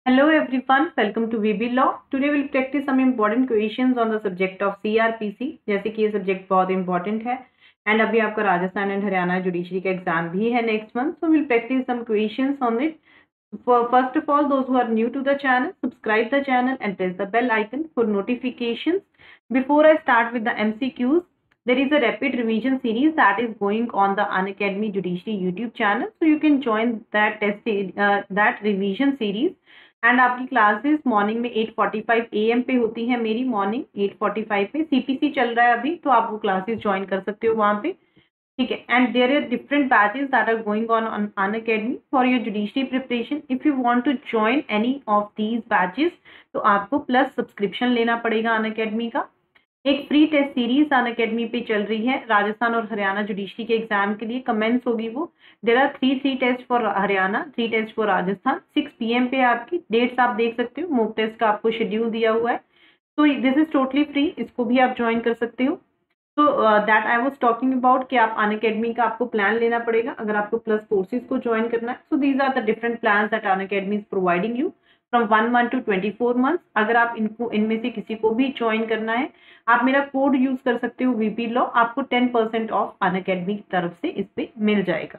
Hello everyone, welcome to VB Law. Today we'll practice some important questions on the subject of CRPC. जैसे कि ये subject बहुत important है and अभी आपका राजस्थान एंड हरियाणा जुडिशरी का एग्जाम भी है next month, so we'll practice some questions on it. First of all, those who are new to the channel, subscribe the channel and press the bell icon for notifications. Before I start with the MCQs, there is a rapid revision series that is going on the Unacademy Judiciary YouTube channel, so you can join that revision series. And आपकी classes morning में 8:45 AM पे होती है। मेरी morning 8:45 पे CPC चल रहा है अभी, तो आप वो क्लासेस ज्वाइन कर सकते हो वहां पे, ठीक है। And there are different batches that are going on Unacademy for your judiciary preparation. If you want to join any of these batches तो आपको प्लस सब्सक्रिप्शन लेना पड़ेगा अनअकैडमी का। एक फ्री टेस्ट सीरीज अनअकैडमी पे चल रही है राजस्थान और हरियाणा जुडिशरी के एग्जाम के लिए, कमेंस होगी वो। There are three test for Haryana, 3 test for Rajasthan. 6 PM पे आपकी डेट्स आप देख सकते हो, मॉक टेस्ट का आपको शेड्यूल दिया हुआ है, तो दिस इज टोटली फ्री, इसको भी आप ज्वाइन कर सकते हो। तो that I was talking about कि आप अनअकैडमी का आपको प्लान लेना पड़ेगा अगर आपको प्लस कोर्सेज को ज्वाइन करना है। So these are the different plan that Unacademy is providing you from 1 month to 24 months। अगर आप इनमें से किसी को भी ज्वाइन करना है, आप मेरा कोड यूज कर सकते हो VP लॉ, आपको 10% ऑफ अनअकैडमी की तरफ से इस पे मिल जाएगा।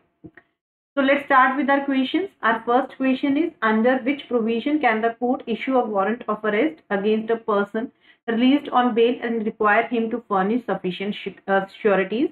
So let's start with our questions. Our first question is, under which provision can the court issue a warrant of arrest against a person released on bail and require him to furnish sufficient sureties?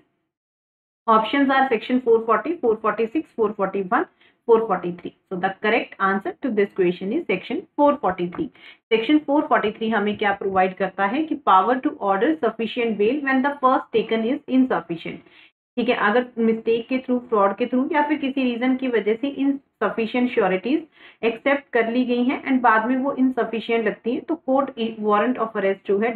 Options are section 440, 446, 441, 443. So the correct answer to this question is section 443. Section 443 हमें क्या provide करता है कि power to order sufficient bail when the first taken is insufficient। ठीक है, अगर mistake के through, fraud के थ्रू या फिर किसी रीजन की वजह से इनसफिशिएंट श्योरिटीज एक्सेप्ट कर ली गई हैं एंड बाद में वो इनसफिशिएंट लगती है, तो कोर्ट वारंट ऑफ अरेस्ट जो है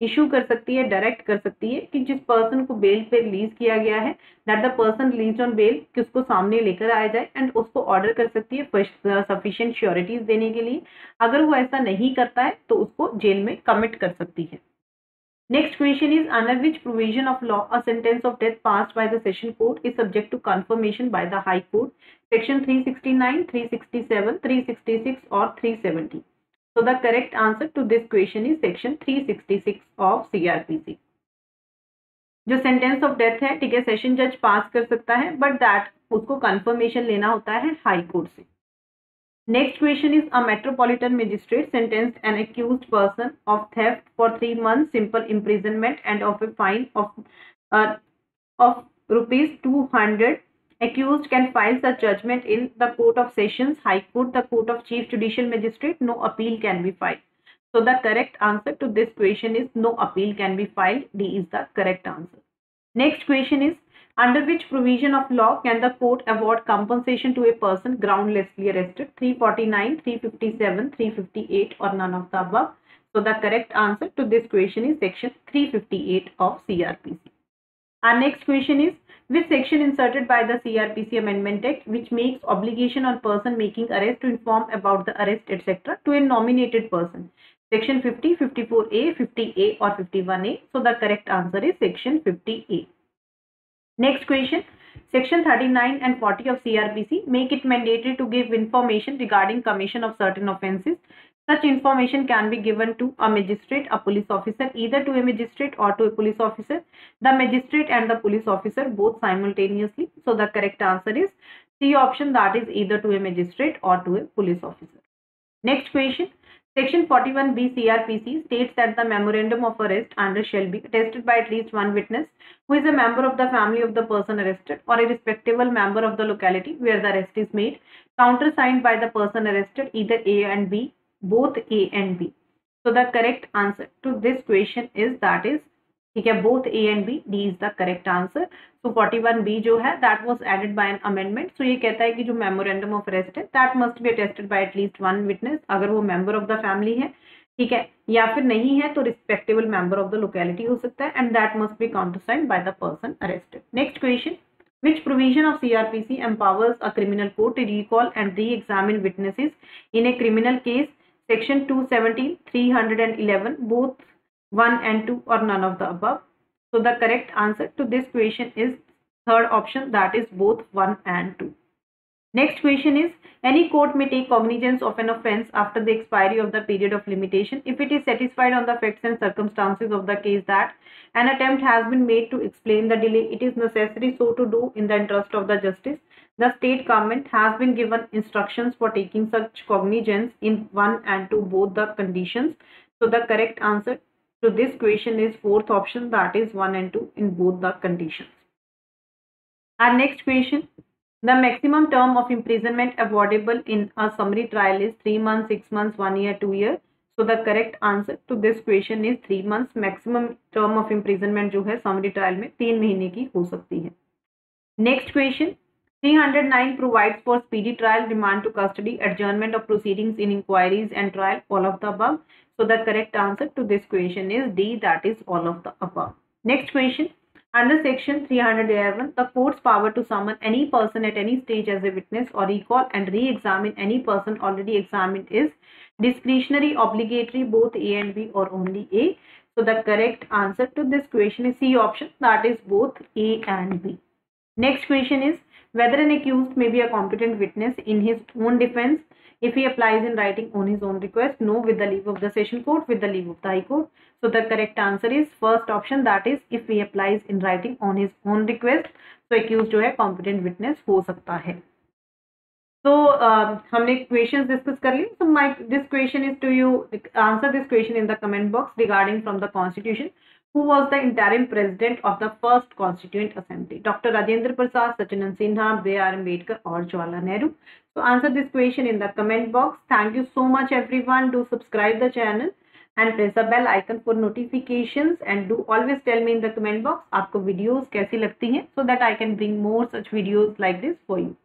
इशू कर सकती है, डायरेक्ट कर सकती है कि जिस पर्सन को बेल पे रिलीज किया गया है, that the person release on bail, कि उसको सामने लेकर आया जाए एंड उसको ऑर्डर कर सकती है सफिशिएंट श्योरिटीज देने के लिए। अगर वो ऐसा नहीं करता है तो उसको जेल में कमिट कर सकती है। Next question is, under which provision of law a sentence of death passed by the session court is subject to confirmation by the high court? Section 369, 367, 366 or 370? So the correct answer to this question is section 366 of CRPC. जो sentence of death है, ठीक है, session जज पास कर सकता है, but that उसको confirmation लेना होता है हाई कोर्ट से। Next question is, a metropolitan magistrate sentenced an accused person of theft for 3 months simple imprisonment and of a fine of rupees 200. Accused can file such judgment in the Court of Sessions, High Court, the Court of Chief Judicial Magistrate. No appeal can be filed. So the correct answer to this question is no appeal can be filed. D is the correct answer. Next question is, under which provision of law can the court award compensation to a person groundlessly arrested? 349, 357, 358 or none of the above? So the correct answer to this question is section 358 of CRPC. Our next question is, which section inserted by the CRPC Amendment Act which makes obligation on person making arrest to inform about the arrest etc. to a nominated person? Section 50, 54A, 50A or 51A? So the correct answer is section 50A. Next question, section 39 and 40 of CRPC make it mandatory to give information regarding commission of certain offences. Such information can be given to a magistrate, a police officer, either to a magistrate or to a police officer, the magistrate and the police officer both simultaneously. So the correct answer is C option, that is either to a magistrate or to a police officer. Next question, section 41B CRPC states that the memorandum of arrest under shall be attested by at least one witness who is a member of the family of the person arrested or a respectable member of the locality where the arrest is made, countersigned by the person arrested, either A and B, both A and B. So the correct answer to this question is, that is, ठीक है, both A and B, D is the correct answer. So 41B जो है that was added by an amendment. So ये कहता है कि जो memorandum of arrest है that must be attested by at least one witness, अगर वो member of the family है, ठीक है, या फिर नहीं है तो respectable member of the locality हो सकता है, and that must be countersigned by the person arrested. Next question, which provision of CRPC empowers a criminal court to recall and re-examine witnesses in a criminal case? Section 217, 311, both 1 and 2 or none of the above? So the correct answer to this question is third option, that is both 1 and 2. Next question is, any court may take cognizance of an offence after the expiry of the period of limitation if it is satisfied on the facts and circumstances of the case that an attempt has been made to explain the delay. It is necessary so to do in the interest of the justice. The state government has been given instructions for taking such cognizance in one and two both the conditions. So the correct answer to this question is fourth option, that is 1 and 2 in both the conditions. Our next question. The maximum term of imprisonment avoidable in a summary trial is 3 months, 6 months, 1 year, 2 year. So the correct answer to this question is 3 months. Maximum term of imprisonment जो है summary trial में 3 महीने की हो सकती है. Next question. 309 provides for speedy trial, remand to custody, adjournment of proceedings in inquiries and trial, all of the above. So the correct answer to this question is D, that is all of the above. Next question. Under section 311, the court's power to summon any person at any stage as a witness or recall and re-examine any person already examined is discretionary, obligatory, both A and B, or only A. So the correct answer to this question is C option, that is both A and B. Next question is, whether an accused may be a competent witness in his own defense if he applies in writing on his own request. No, with the leave of the session court, with the leave of the high court. So the correct answer is first option, that is if he applies in writing on his own request, तो accused जो है competent witness हो सकता है. So हमने questions discuss कर ली. So this question is to you. Answer this question in the comment box regarding from the Constitution. Who was the interim president of the first Constituent Assembly? Dr. Rajendra Prasad, Sachinand Sinha, B.R. Ambedkar, or Jawaharlal Nehru? So answer this question in the comment box. Thank you so much everyone. Do subscribe the channel and press the bell icon for notifications, and do always tell me in the comment box आपको videos कैसी लगती हैं, so that I can bring more such videos like this for you.